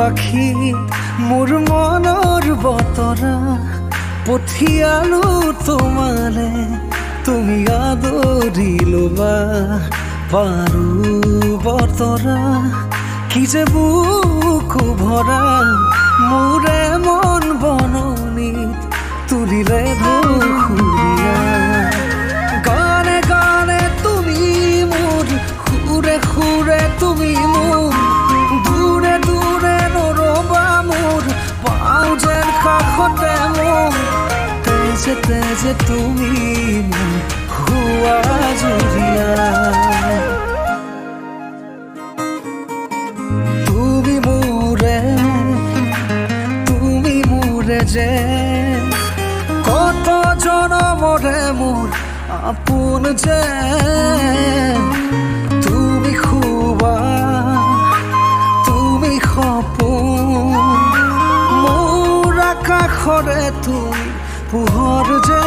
পাখি মোৰ মনৰ বতৰা পঠিয়ালো তোমালে তুমি আদৰি লবা পাৰো বতৰা কি যে বুকু ভৰা মোৰে মন বননিত তুলিলে ধুৰীয়া গানে গানে তুমি মোৰ সুৰে সুৰে তুমি মোৰ দূৰে দূৰে নৰবা মোৰ পাওঁ যেন কাষতে মোৰ তেজে তেজে তুমি মোৰ হুৱা জুৰিয়া যে কত জনমৰে মোৰ আপোন যে তুমি খুবা তুমি সপোন মোৰ আকাশৰে তুমি পোহৰ যে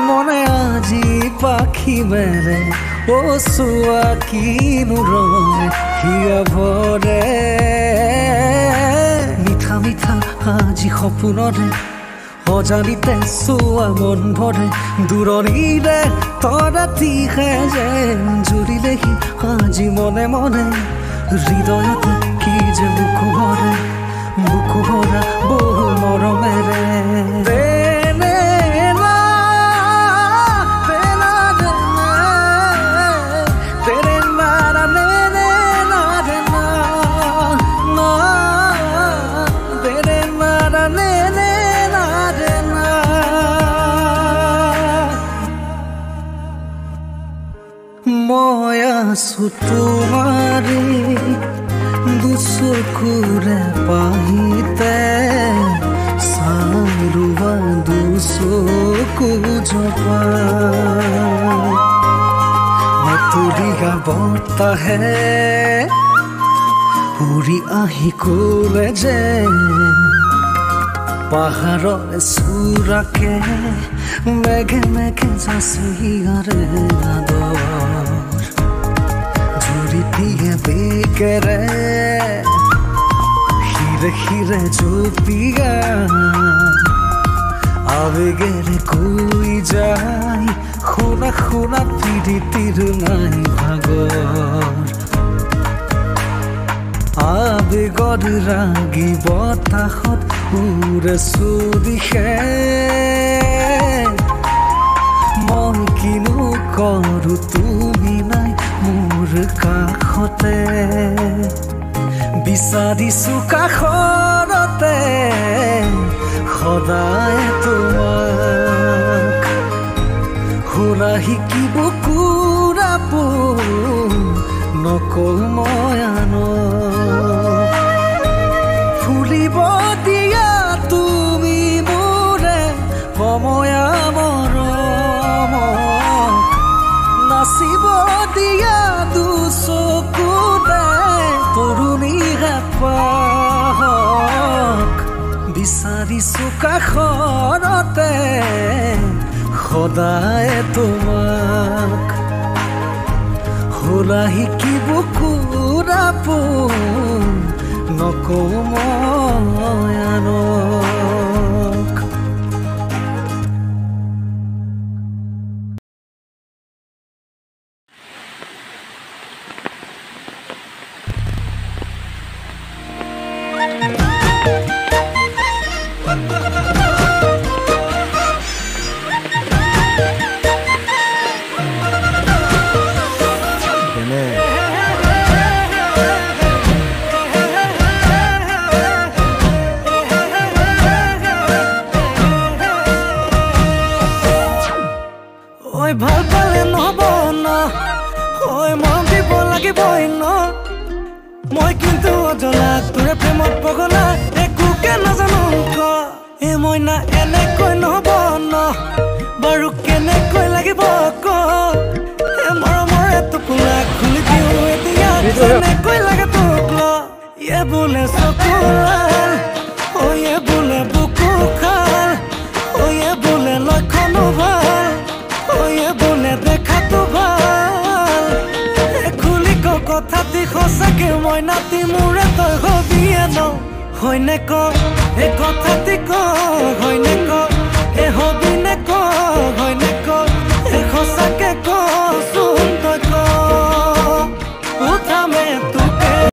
মনে আজি পাখি মেলে ও চোৱা কিনো ৰঙে হিয়া ভৰে মিঠা মিঠা আজি সপোনৰে অজানিতে চোৱা মন ভৰে দূৰণিৰে তৰাতিহে যেন জুৰিলেহি আজি মনে মনে হৃদয়তে কি যে বুকু ভৰা বহু মৰমেৰে মই আছো তোমাৰে দুচকুৰে পাহিতে চাৰুৱা দুচকু জপা মতুৰিয়া বতাহে উৰি আহি ক'লে যে পাহাৰৰ চূড়াকে মেঘে মেঘে যাচিয়াৰে আদৰ ঝুৰি দিয়ে বেকেৰে হিৰে হিৰে জপিয়া আবেগেৰে কৈ যায় শুনা শুনা প্ৰীতিৰ নাই ভাগৰ আবেগৰ ৰাগি বতাহত উৰে চুদিশে মই কিনো কৰো তুমি নাই মোৰ কাষতে বিচাৰিছো কাষৰতে সদায় তোমাক শুনা শিকিব কুৰাপো নকওঁ মই আনক ফুলিব দিয়া তুমি মোৰে সময়া মৰম নাচিব দিয়া দুচকুতে তৰুণী হেঁপাহক বিচাৰিছো কাষৰতে সদায় তোমাক শুনা শিকিব কুৰাপো নকওঁ মই আনক ভাল পালে নহব ন মন দিব লাগিবই ন মই কিন্তু অজনা তোৰে প্ৰেমত পগলা একোকে নাজানো এ মইনা এনেকৈ নহব ন বাৰু কেনেকৈ লাগিব ক এ মৰমৰে টোপোলা খুলি দিওঁ এতিয়া কেনেকৈ লাগে তোক ল এ বোলে চকুলাল এ বোলে বুকু খাল এ বোলে লক্ষণো ভাল বোলে দেখাতো ভাল খুলি কথাটি সঁচাকে লাগে মই নাতি মোৰে তই হবিয়ে ন হয়নে ক এই কথাটি ক